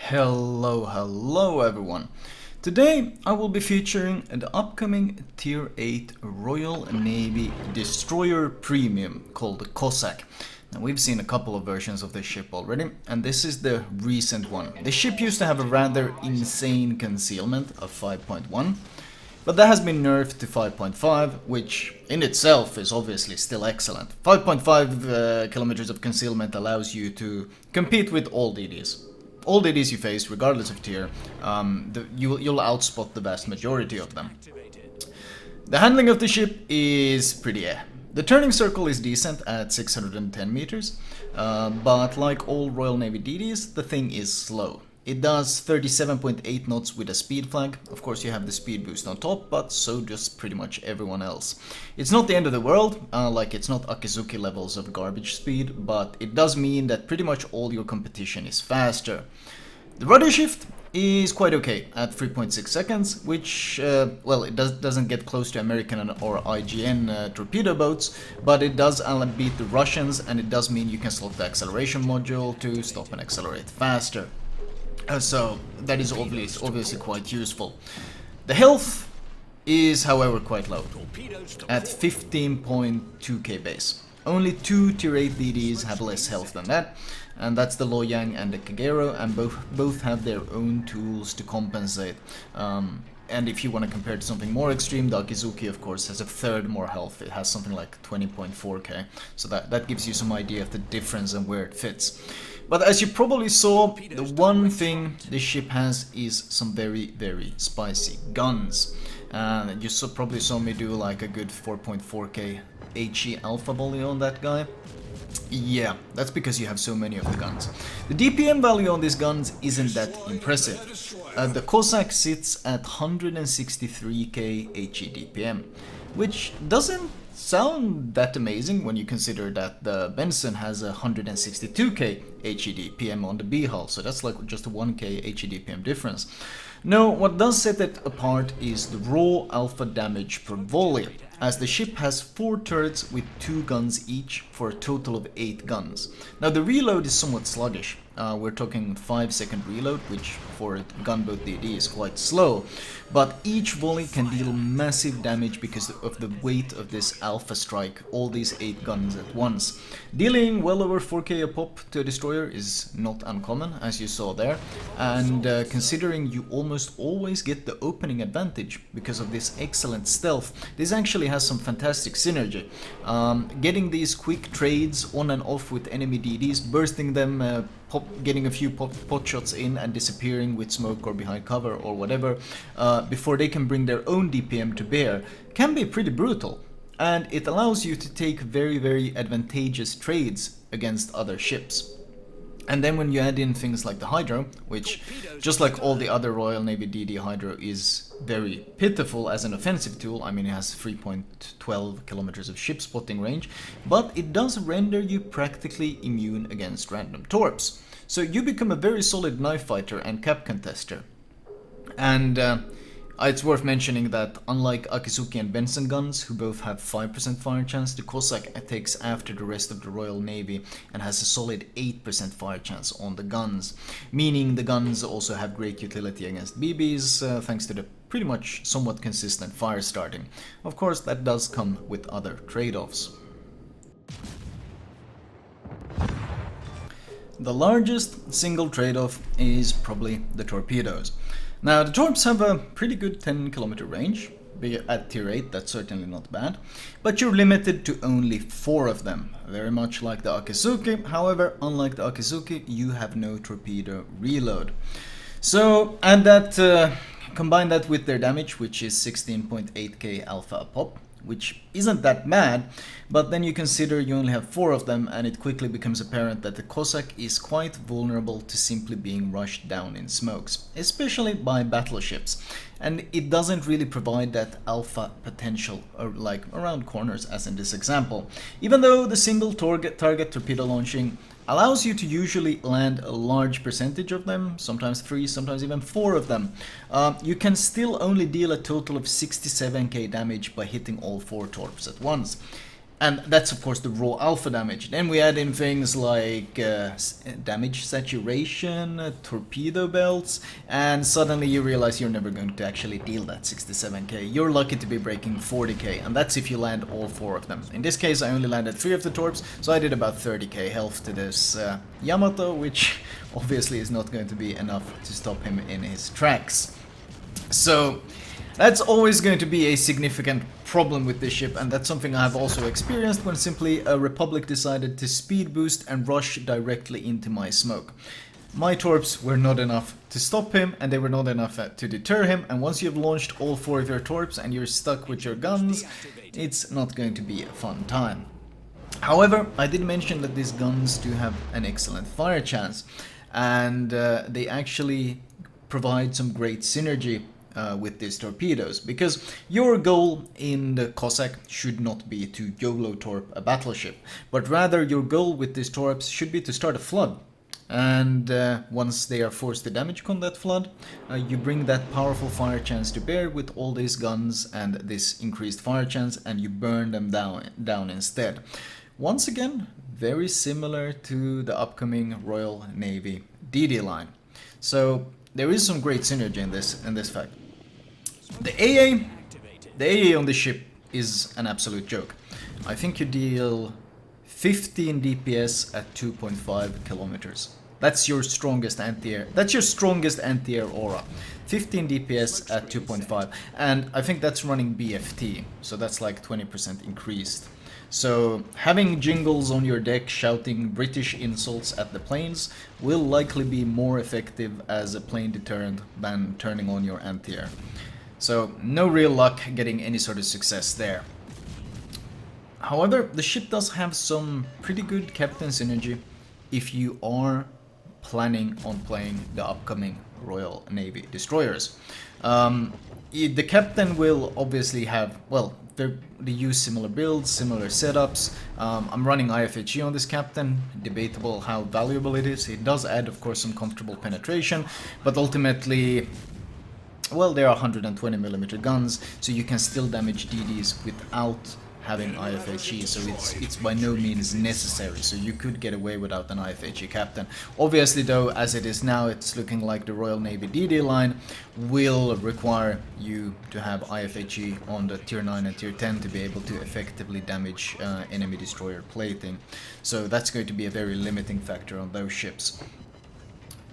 Hello everyone. Today I will be featuring the upcoming Tier 8 Royal Navy Destroyer Premium called the Cossack. Now we've seen a couple of versions of this ship already, and this is the recent one. The ship used to have a rather insane concealment of 5.1, but that has been nerfed to 5.5, which in itself is obviously still excellent. 5.5 kilometers of concealment allows you to compete with all DDs. All DDs you face, regardless of tier, you'll outspot the vast majority of them. The handling of the ship is pretty The turning circle is decent at 610 meters, but like all Royal Navy DDs, the thing is slow. It does 37.8 knots with a speed flag. Of course you have the speed boost on top, but so does pretty much everyone else. It's not the end of the world, like it's not Akizuki levels of garbage speed, but it does mean that pretty much all your competition is faster. The rudder shift is quite okay at 3.6 seconds, which, well, it doesn't get close to American or IGN torpedo boats, but it does beat the Russians, and it does mean you can select the acceleration module to stop and accelerate faster. So that is obviously quite useful. The health is, however, quite low, at 15.2k base. Only two Tier 8 DDs have less health than that, and that's the Loyang and the Kagero, and both have their own tools to compensate. And if you want to compare to something more extreme, the Akizuki, of course, has a third more health. It has something like 20.4k, so that gives you some idea of the difference and where it fits. But as you probably saw, the one thing this ship has is some very spicy guns. And you probably saw me do like a good 4.4k HE alpha volley on that guy. Yeah, that's because you have so many of the guns. The DPM value on these guns isn't that impressive. The Cossack sits at 163k HE DPM, which doesn't sound that amazing when you consider that the Benson has a 162k HE DPM on the B hull, so that's like just a 1k HE DPM difference. No, what does set it apart is the raw alpha damage per volley, as the ship has 4 turrets with 2 guns each for a total of 8 guns. Now the reload is somewhat sluggish. We're talking 5-second reload, which for a gunboat DD is quite slow, but each volley can deal massive damage because of the weight of this alpha strike, all these 8 guns at once. Dealing well over 4k a pop to a destroyer is not uncommon, as you saw there, and considering you almost always get the opening advantage because of this excellent stealth, this actually has some fantastic synergy. Getting these quick trades on and off with enemy DDs, bursting them, getting a few pot shots in and disappearing with smoke or behind cover or whatever before they can bring their own DPM to bear can be pretty brutal, and it allows you to take very advantageous trades against other ships. And then when you add in things like the Hydro, which, just like all the other Royal Navy DD Hydro, is very pitiful as an offensive tool. I mean, it has 3.12 kilometers of ship spotting range, but it does render you practically immune against random torps. So you become a very solid knife fighter and cap contester. And it's worth mentioning that unlike Akizuki and Benson guns, who both have 5% fire chance, the Cossack takes after the rest of the Royal Navy and has a solid 8% fire chance on the guns, meaning the guns also have great utility against BBs thanks to the pretty much somewhat consistent fire starting. Of course, that does come with other trade-offs. The largest single trade-off is probably the torpedoes. Now, the torps have a pretty good 10-kilometer range. At tier 8, that's certainly not bad. But you're limited to only 4 of them, very much like the Akizuki. However, unlike the Akizuki, you have no torpedo reload. So, add that, combine that with their damage, which is 16.8k alpha a pop, which isn't that bad, but then you consider you only have 4 of them, and it quickly becomes apparent that the Cossack is quite vulnerable to simply being rushed down in smokes, especially by battleships, and it doesn't really provide that alpha potential like around corners as in this example, even though the single target torpedo launching allows you to usually land a large percentage of them, sometimes 3, sometimes even 4 of them. You can still only deal a total of 67k damage by hitting all 4 torps at once. And that's of course the raw alpha damage. Then we add in things like damage saturation, torpedo belts, and suddenly you realize you're never going to actually deal that 67k. You're lucky to be breaking 40k, and that's if you land all 4 of them. In this case I only landed 3 of the torps, so I did about 30k health to this Yamato, which obviously is not going to be enough to stop him in his tracks. So that's always going to be a significant problem with this ship, and that's something I have also experienced when simply a Republic decided to speed boost and rush directly into my smoke. My torps were not enough to stop him, and they were not enough to deter him, and once you've launched all 4 of your torps and you're stuck with your guns, it's not going to be a fun time. However, I did mention that these guns do have an excellent fire chance, and they actually provide some great synergy with these torpedoes, because your goal in the Cossack should not be to YOLO torp a battleship, but rather your goal with these torps should be to start a flood. And once they are forced to damage con that flood, you bring that powerful fire chance to bear with all these guns and this increased fire chance, and you burn them down instead. Once again, very similar to the upcoming Royal Navy DD line. So there is some great synergy in this fact. The AA on this ship is an absolute joke. I think you deal 15 DPS at 2.5 kilometers. That's your strongest anti-air. That's your strongest anti-air aura. 15 DPS at 2.5, and I think that's running BFT, so that's like 20% increased. So having jingles on your deck shouting British insults at the planes will likely be more effective as a plane deterrent than turning on your anti-air. So no real luck getting any sort of success there. However, the ship does have some pretty good captain synergy if you are planning on playing the upcoming Royal Navy destroyers. The captain will obviously have, well, they use similar builds, similar setups. I'm running IFHE on this captain, debatable how valuable it is. It does add, of course, some comfortable penetration, but ultimately, well, they are 120mm guns, so you can still damage DDs without having IFHE, so it's by no means necessary, so you could get away without an IFHE captain. Obviously though, as it is now, it's looking like the Royal Navy DD line will require you to have IFHE on the tier 9 and tier 10 to be able to effectively damage enemy destroyer plating, so that's going to be a very limiting factor on those ships.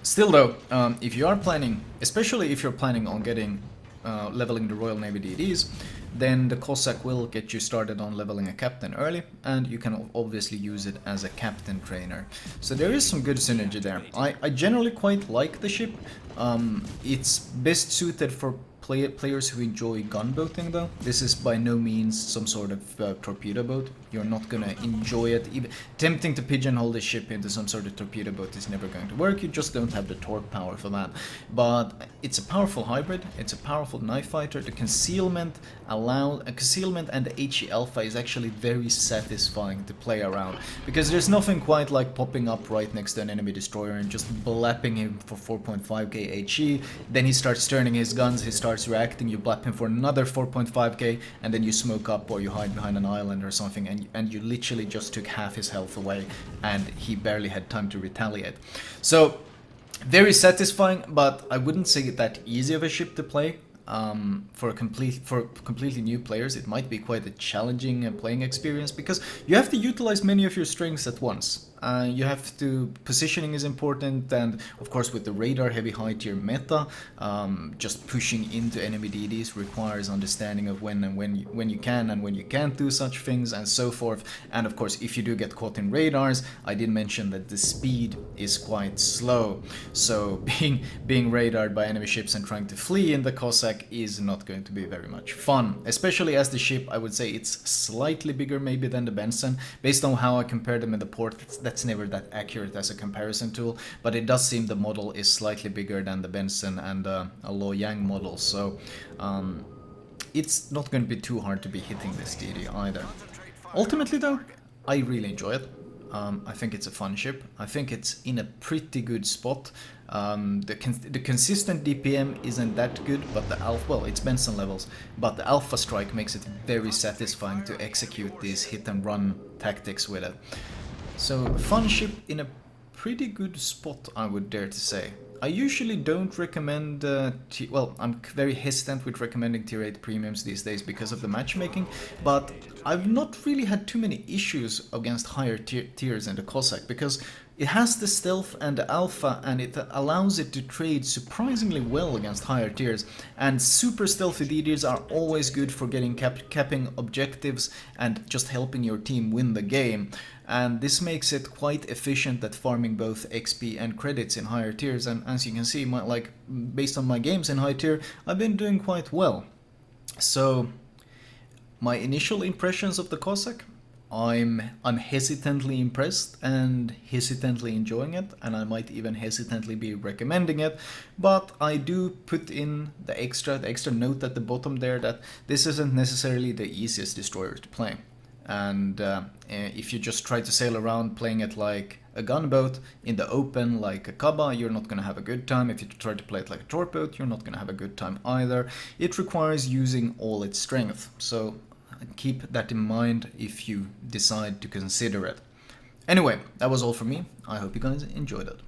Still though, if you are planning, especially if you're planning on getting leveling the Royal Navy DDs, then the Cossack will get you started on leveling a captain early, and you can obviously use it as a captain trainer. So there is some good synergy there. I generally quite like the ship. It's best suited for players who enjoy gunboating though. This is by no means some sort of torpedo boat. You're not gonna enjoy it. Even attempting to pigeonhole the ship into some sort of torpedo boat is never going to work. You just don't have the torque power for that. But it's a powerful hybrid. It's a powerful knife fighter. The concealment and the HE alpha is actually very satisfying to play around, because there's nothing quite like popping up right next to an enemy destroyer and just blapping him for 4.5k HE. Then he starts turning his guns. He starts reacting, you blap him for another 4.5k, and then you smoke up or you hide behind an island or something, and you literally just took half his health away, and he barely had time to retaliate. So very satisfying, but I wouldn't say that easy of a ship to play. For completely new players, it might be quite a challenging playing experience, because you have to utilize many of your strengths at once. You have to, positioning is important, and of course with the radar heavy high tier meta, just pushing into enemy DDs requires understanding of when you can and when you can't do such things, and so forth. And of course, if you do get caught in radars, I did mention that the speed is quite slow, so being radared by enemy ships and trying to flee in the Cossack is not going to be very much fun, especially as the ship, I would say it's slightly bigger maybe than the Benson. Based on how I compared them in the port, that's never that accurate as a comparison tool, but it does seem the model is slightly bigger than the Benson and a Luoyang model, so it's not going to be too hard to be hitting this DD either. Ultimately though, I really enjoy it. I think it's a fun ship. I think it's in a pretty good spot. The consistent DPM isn't that good, but the alpha, well, it's Benson levels, but the alpha strike makes it very satisfying to execute these hit and run tactics with it. So fun ship in a pretty good spot, I would dare to say. I usually don't recommend, well, I'm very hesitant with recommending tier 8 premiums these days because of the matchmaking, but I've not really had too many issues against higher tiers in the Cossack, because it has the stealth and the alpha, and it allows it to trade surprisingly well against higher tiers, and super stealthy DDs are always good for getting capping objectives and just helping your team win the game. And this makes it quite efficient at farming both XP and credits in higher tiers, and as you can see, based on my games in high tier, I've been doing quite well. So my initial impressions of the Cossack, I'm hesitantly impressed and hesitantly enjoying it, and I might even hesitantly be recommending it, but I do put in the extra note at the bottom there that this isn't necessarily the easiest destroyer to play. And if you just try to sail around playing it like a gunboat in the open like a Kaba, you're not going to have a good time. If you try to play it like a torp boat, you're not going to have a good time either. It requires using all its strength, so keep that in mind if you decide to consider it. Anyway, that was all for me. I hope you guys enjoyed it.